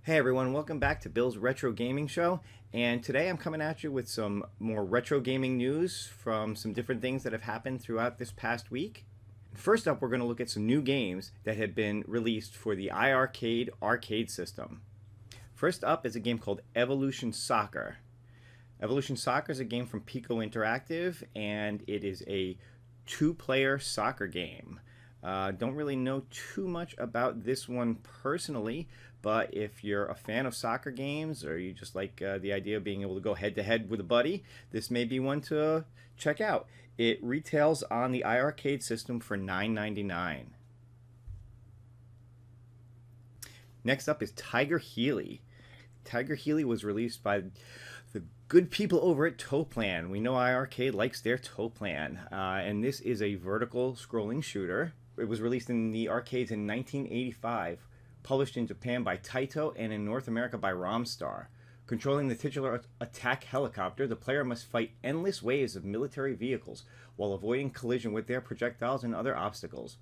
Hey everyone, welcome back to Bill's Retro Gaming Show. And today I'm coming at you with some more retro gaming news from some different things that have happened throughout this past week. First up, we're going to look at some new games that have been released for the Iircade arcade system. First up is a game called Evolution Soccer. Evolution Soccer is a game from Pico Interactive, and it is a two-player soccer game. Don't really know too much about this one personally, but if you're a fan of soccer games or you just like the idea of being able to go head-to-head with a buddy, this may be one to check out. It retails on the Iircade system for $9.99. Next up is tiger-heli. Tiger-heli was released by the good people over at Toplan. We know Iircade likes their Toplan, and this is a vertical scrolling shooter. It was released in the arcades in 1985, published in Japan by Taito and in North America by Romstar. Controlling the titular attack helicopter, the player must fight endless waves of military vehicles while avoiding collision with their projectiles and other obstacles.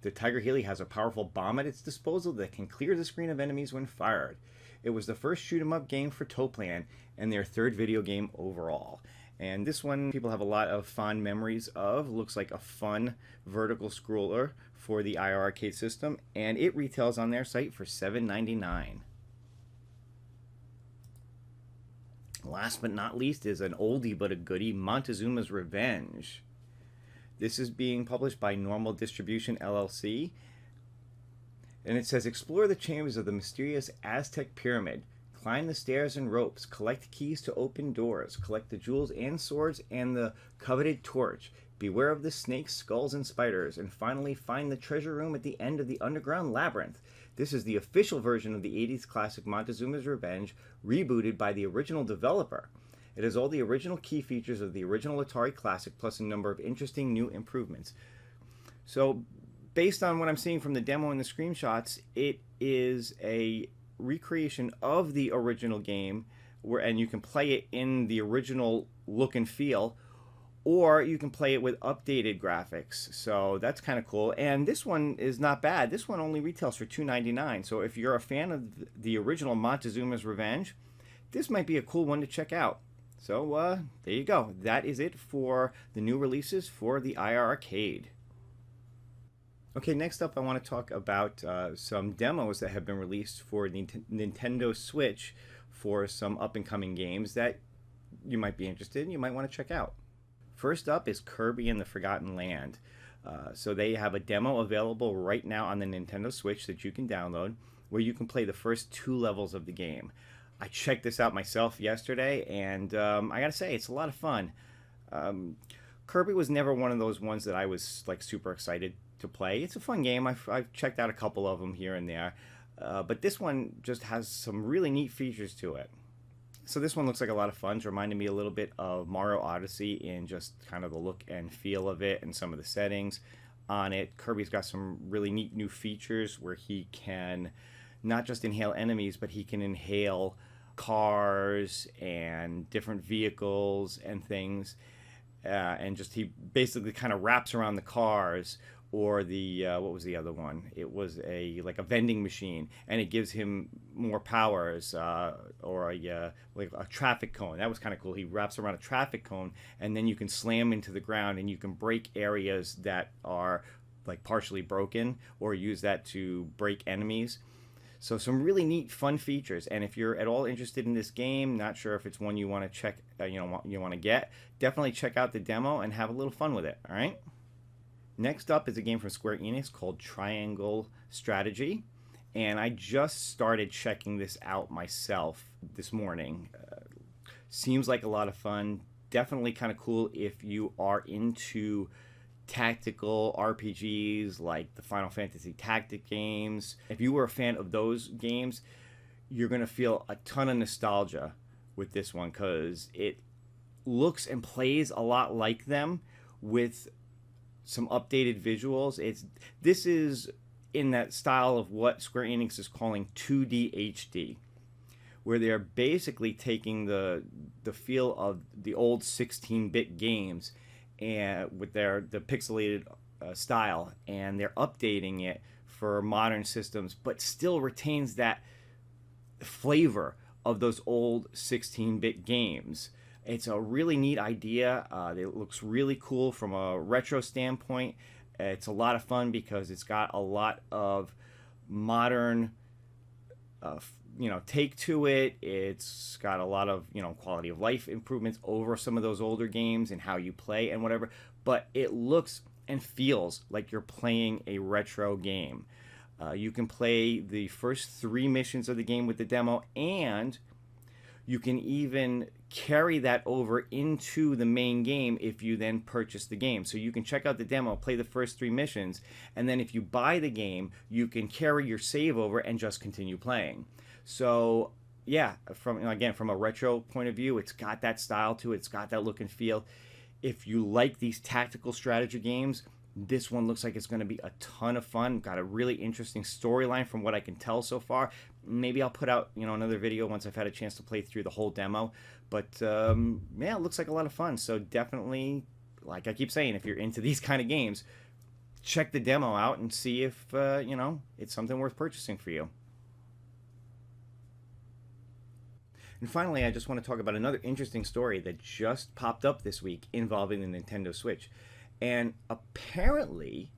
The tiger-heli has a powerful bomb at its disposal that can clear the screen of enemies when fired. It was the first shoot-'em-up game for Toplan and their third video game overall. And this one people have a lot of fond memories of. Looks like a fun vertical scroller for the Iircade system, and it retails on their site for $7.99. Last but not least is an oldie but a goodie, Montezuma's Revenge. This is being published by Normal Distribution LLC, and it says explore the chambers of the mysterious Aztec pyramid. Climb the stairs and ropes, collect keys to open doors, collect the jewels and swords and the coveted torch. Beware of the snakes, skulls, and spiders, and finally find the treasure room at the end of the underground labyrinth. This is the official version of the 80s classic Montezuma's Revenge, rebooted by the original developer. It has all the original key features of the original Atari Classic, plus a number of interesting new improvements. So, based on what I'm seeing from the demo and the screenshots, it is a recreation of the original game, and you can play it in the original look and feel, or you can play it with updated graphics. So that's kind of cool. And this one is not bad. This one only retails for $2.99. So if you're a fan of the original Montezuma's Revenge, this might be a cool one to check out. So there you go. That is it for the new releases for the Iircade. Okay, next up I want to talk about some demos that have been released for the Nintendo Switch for some up-and-coming games that you might be interested in, you might want to check out. First up is Kirby and the Forgotten Land. So they have a demo available right now on the Nintendo Switch that you can download, where you can play the first 2 levels of the game. I checked this out myself yesterday, and I gotta say, it's a lot of fun. Kirby was never one of those ones that I was like super excited to play. It's a fun game. I've checked out a couple of them here and there, but this one just has some really neat features to it. So this one looks like a lot of fun. It's reminded me a little bit of Mario Odyssey in just kind of the look and feel of it and some of the settings on it. Kirby's got some really neat new features where he can not just inhale enemies, but he can inhale cars and different vehicles and things, and just he basically kind of wraps around the cars. Or the what was the other one? It was like a vending machine, and it gives him more powers. Or like a traffic cone. That was kind of cool. He wraps around a traffic cone, and then you can slam into the ground, and you can break areas that are like partially broken, or use that to break enemies. So some really neat, fun features. And if you're at all interested in this game, not sure if it's one you want to check, you want to get, definitely check out the demo and have a little fun with it. All right. Next up is a game from Square Enix called Triangle Strategy, and I just started checking this out myself this morning. Seems like a lot of fun. Definitely kind of cool if you are into tactical RPGs like the Final Fantasy Tactic games. If you were a fan of those games, you're going to feel a ton of nostalgia with this one because it looks and plays a lot like them with some updated visuals. This is in that style of what Square Enix is calling 2D HD, where they're basically taking the feel of the old 16-bit games and with the pixelated style, and they're updating it for modern systems, but still retains that flavor of those old 16-bit games. It's a really neat idea. It looks really cool from a retro standpoint. It's a lot of fun because it's got a lot of modern take to it. It's got a lot of quality of life improvements over some of those older games and how you play and whatever, but it looks and feels like you're playing a retro game. You can play the first 3 missions of the game with the demo, and you can even carry that over into the main game if you then purchase the game. So you can check out the demo, play the first 3 missions, and then if you buy the game, you can carry your save over and just continue playing. So yeah, from a retro point of view, it's got that style to it. It's got that look and feel. If you like these tactical strategy games, this one looks like it's going to be a ton of fun. Got a really interesting storyline from what I can tell so far. Maybe I'll put out another video once I've had a chance to play through the whole demo. But yeah, it looks like a lot of fun. So definitely, like I keep saying, if you're into these kind of games, check the demo out and see if it's something worth purchasing for you. And finally, I just want to talk about another interesting story that just popped up this week involving the Nintendo Switch. And apparently,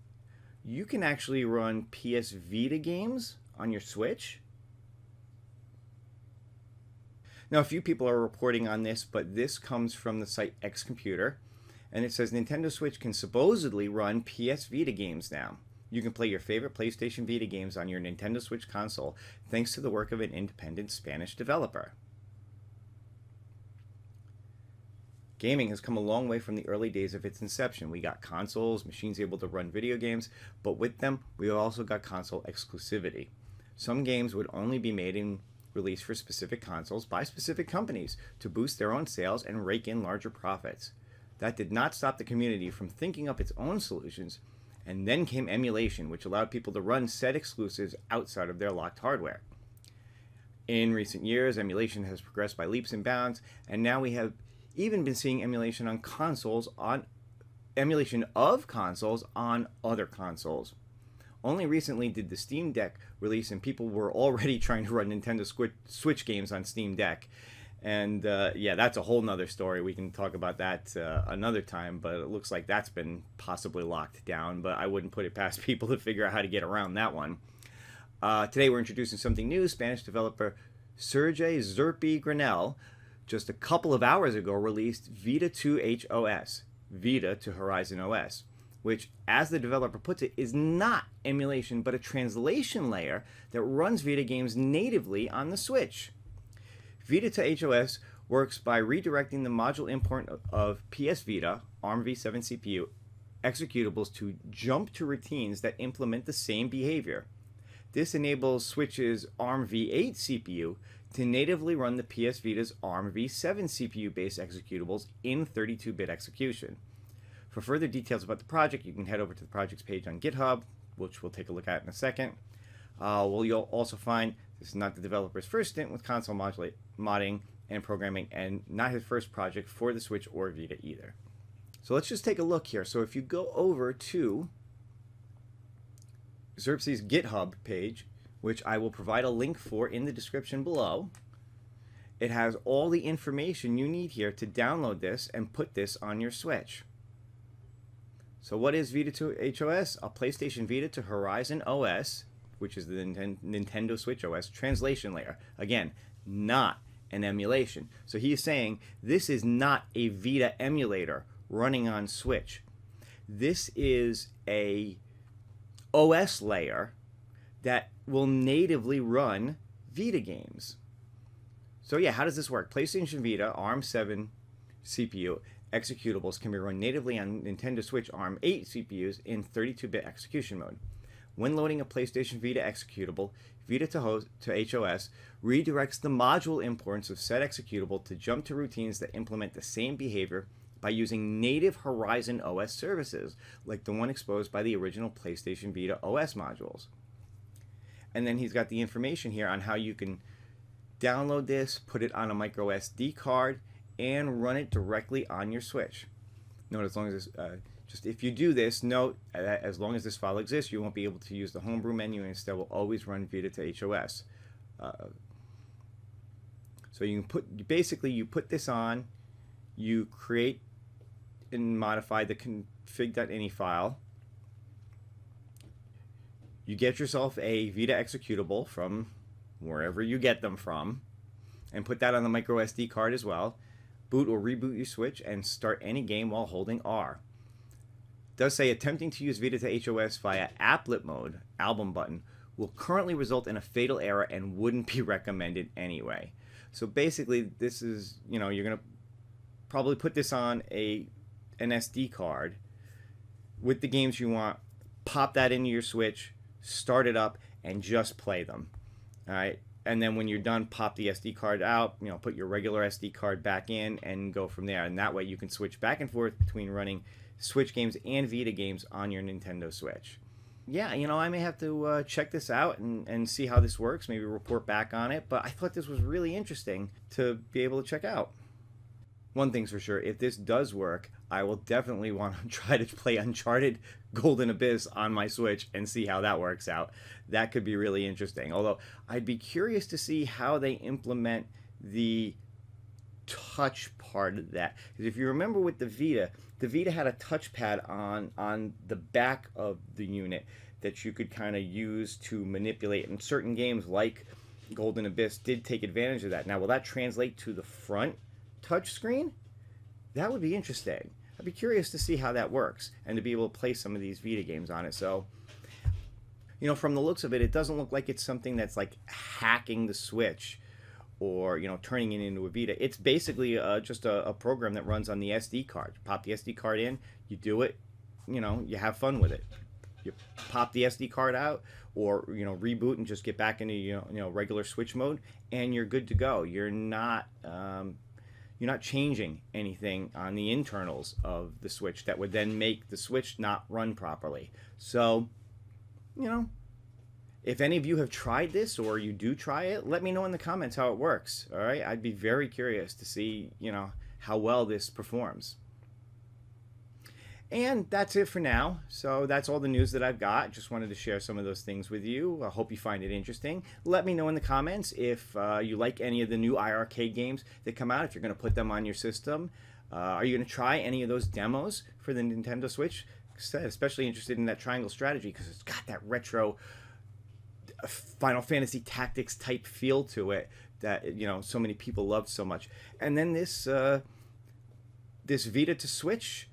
you can actually run PS Vita games on your Switch. Now, a few people are reporting on this, but this comes from the site X Computer. And it says Nintendo Switch can supposedly run PS Vita games now. You can play your favorite PlayStation Vita games on your Nintendo Switch console thanks to the work of an independent Spanish developer. Gaming has come a long way from the early days of its inception. We got consoles, machines able to run video games, but with them, we also got console exclusivity. Some games would only be made and released for specific consoles by specific companies to boost their own sales and rake in larger profits. That did not stop the community from thinking up its own solutions, and then came emulation, which allowed people to run said exclusives outside of their locked hardware. In recent years, emulation has progressed by leaps and bounds, and now we have even been seeing emulation of consoles on other consoles. Only recently did the Steam Deck release, and people were already trying to run Nintendo Switch games on Steam Deck. And yeah, that's a whole nother story. We can talk about that another time, but it looks like that's been possibly locked down, but I wouldn't put it past people to figure out how to get around that one. Today we're introducing something new. Spanish developer Sergey Zerpi Granell just a couple of hours ago released Vita to HOS, Vita to Horizon OS, which, as the developer puts it, is not emulation but a translation layer that runs Vita games natively on the Switch. Vita to HOS works by redirecting the module import of PS Vita, ARM v7 CPU, executables to jump to routines that implement the same behavior. This enables Switch's ARM v8 CPU to natively run the PS Vita's ARM v7 CPU-based executables in 32-bit execution. For further details about the project, you can head over to the project's page on GitHub, which we'll take a look at in a second. You'll also find this is not the developer's first stint with console modding and programming, and not his first project for the Switch or Vita either. So let's just take a look here. So if you go over to Zerpsy's GitHub page, which I will provide a link for in the description below, it has all the information you need here to download this and put this on your Switch. So what is Vita to HOS? A PlayStation Vita to Horizon OS, which is the Nintendo Switch OS translation layer. Again, not an emulation. So he is saying this is not a Vita emulator running on Switch. This is a OS layer that will natively run Vita games. So yeah, how does this work? PlayStation Vita ARM7 CPU executables can be run natively on Nintendo Switch ARM8 CPUs in 32-bit execution mode. When loading a PlayStation Vita executable, Vita to HOS redirects the module imports of said executable to jump to routines that implement the same behavior by using native Horizon OS services, like the one exposed by the original PlayStation Vita OS modules. And then he's got the information here on how you can download this, put it on a micro SD card, and run it directly on your Switch. Note, as long as this, if you do this, note that as long as this file exists, you won't be able to use the homebrew menu, and instead will always run Vita to HOS. So you can basically you put this on, you create and modify the config.ini file. You get yourself a Vita executable from wherever you get them from, and put that on the micro SD card as well. Boot or reboot your Switch and start any game while holding R. It does say attempting to use Vita to HOS via applet mode, album button, will currently result in a fatal error and wouldn't be recommended anyway. So basically, this is, you know, you're going to probably put this on an SD card with the games you want, pop that into your Switch, start it up, and just play them. All right. And then when you're done, pop the SD card out, you know, put your regular SD card back in and go from there. And that way you can switch back and forth between running Switch games and Vita games on your Nintendo Switch. Yeah, you know, I may have to check this out and see how this works, maybe report back on it. But I thought this was really interesting to be able to check out. One thing's for sure, if this does work, I will definitely want to try to play Uncharted Golden Abyss on my Switch and see how that works out. That could be really interesting. Although, I'd be curious to see how they implement the touch part of that. Because if you remember with the Vita had a touchpad on the back of the unit that you could kind of use to manipulate. And certain games like Golden Abyss did take advantage of that. Now, will that translate to the front touch screen? That would be interesting. I'd be curious to see how that works and to be able to play some of these Vita games on it. So, you know, from the looks of it, it doesn't look like it's something that's like hacking the Switch or, you know, turning it into a Vita. It's basically just a program that runs on the SD card. Pop the SD card in, you do it, you know, you have fun with it. You pop the SD card out, or, you know, reboot and just get back into, you know, regular Switch mode, and you're good to go. You're not changing anything on the internals of the Switch that would then make the Switch not run properly. So, you know, if any of you have tried this or you do try it, let me know in the comments how it works. All right, I'd be very curious to see, you know, how well this performs. And that's it for now. So that's all the news that I've got. Just wanted to share some of those things with you. I hope you find it interesting. Let me know in the comments if you like any of the new Iircade games that come out, if you're going to put them on your system. Are you going to try any of those demos for the Nintendo Switch? Especially interested in that triangle strategy because it's got that retro Final Fantasy Tactics type feel to it that, you know, so many people loved so much. And then this Vita to Switch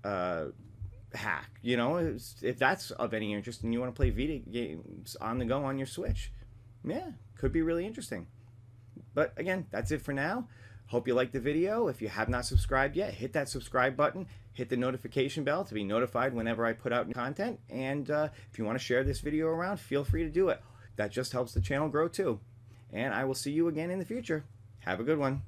hack, you know, if that's of any interest and you want to play Vita games on the go on your Switch, yeah, could be really interesting. But again, that's it for now. Hope you liked the video. If you have not subscribed yet, hit that subscribe button, hit the notification bell to be notified whenever I put out content. And if you want to share this video around, feel free to do it. That just helps the channel grow too. And I will see you again in the future. Have a good one.